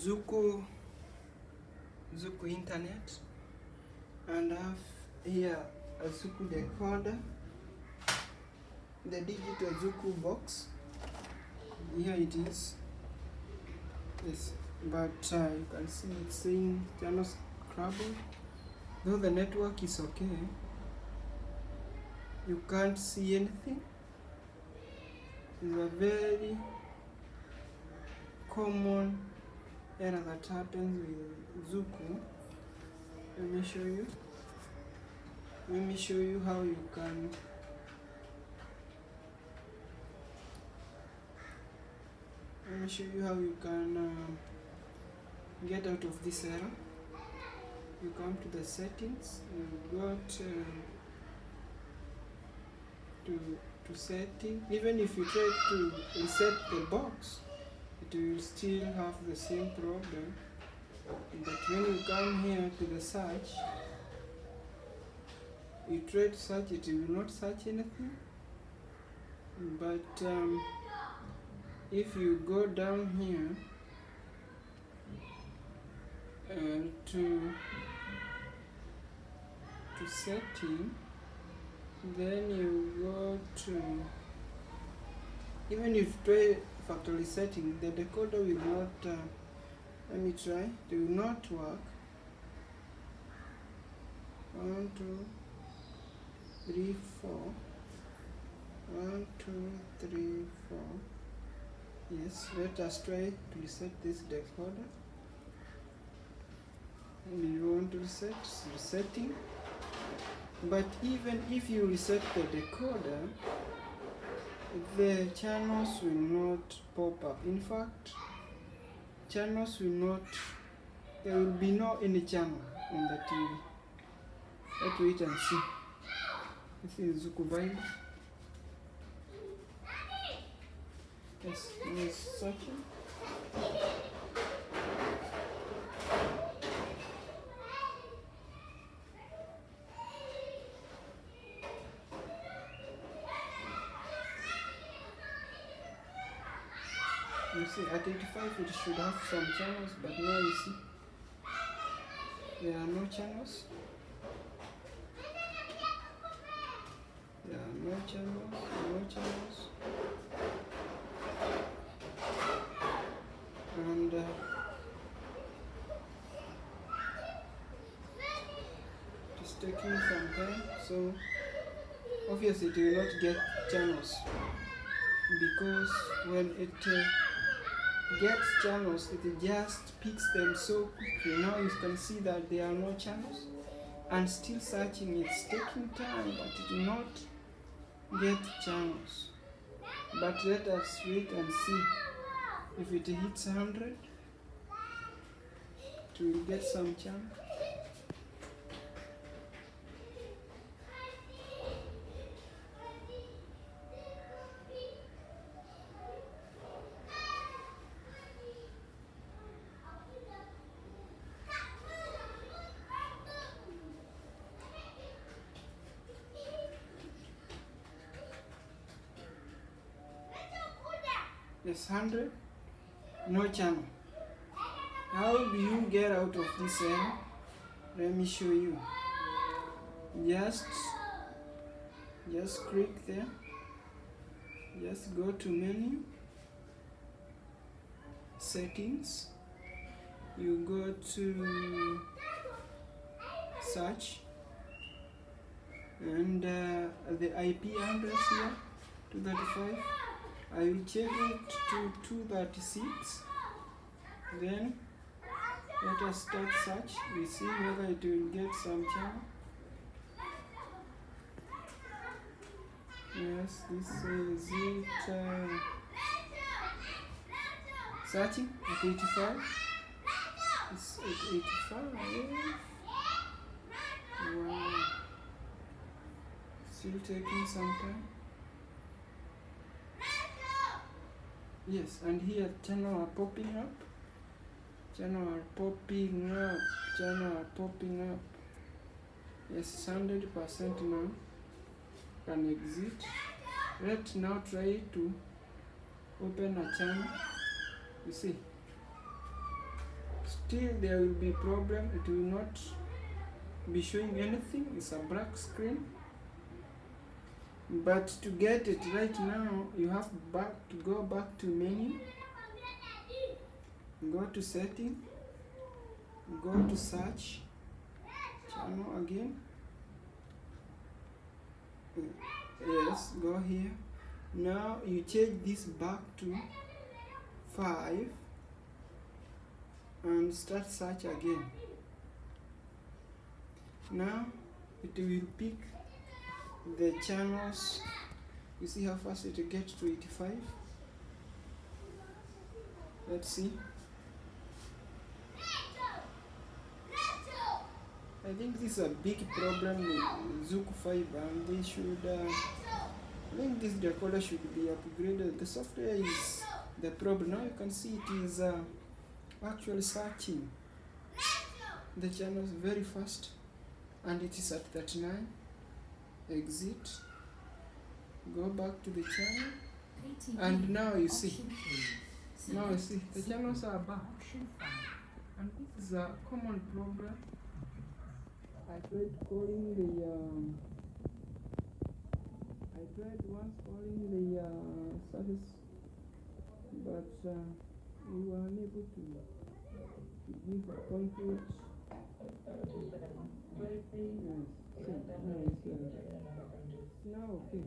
Zuku internet, and I have here a Zuku decoder, the digital Zuku box. Here it is. Yes, but you can see it's saying channel scrabble. Though the network is okay, you can't see anything. It's a very common error that happens with Zuku. Let me show you how you can get out of this error. You come to the settings, you go to setting. Even if you try to reset the box, it will still have the same problem. But when you come here to the search, you try to search, it will not search anything. But if you go down here to setting, then you go to, even if you try factory setting, the decoder will not, let me try, it will not work. 1, 2, 3, 4. 1, 2, 3, 4. Yes, let us try to reset this decoder. And you want to reset, resetting. But even if you reset the decoder, the channels will not pop up. In fact, channels will not, there will be no any channel on the TV. Let's wait and see. This is Zuku Vibe. Yes, it's searching. You see, at 85 it should have some channels, but now you see there are no channels. There are no channels. And it's taking some time, so obviously it will not get channels, because when it gets channels, it just picks them so quickly. Now you can see that there are no channels, and still searching, it's taking time, but it will not get channels. But let us wait and see. If it hits 100, it will get some channel. Yes, 100, no channel. How do you get out of this error? Let me show you. Just click there. Just go to menu, settings. You go to search, and the IP address here, 235. I will change it to 236. Then let us start search. We see whether it will get some channel. Yes, this is it. Searching at 85. It's at 85. Wow. Still taking some time. Yes, and here channel are popping up. Yes, 100% now. Can exit. Let's now try to open a channel. You see, still there will be problem. It will not be showing anything. It's a black screen. But to get it right now, you have to go back to menu, go to setting, go to search channel again. Yes, go here. Now you change this back to 5 and start search again. Now it will pick the channels. You see how fast it gets to 85? Let's see. I think this is a big problem with Zuku fibre, and they should I think this decoder should be upgraded. The software is the problem. Now you can see it is actually searching the channels very fast, and it is at 39. Exit, go back to the channel, and now you see, the channels are back, and this is a common problem. I tried calling the service, but we were unable to give a concrete. Yes. Now, okay.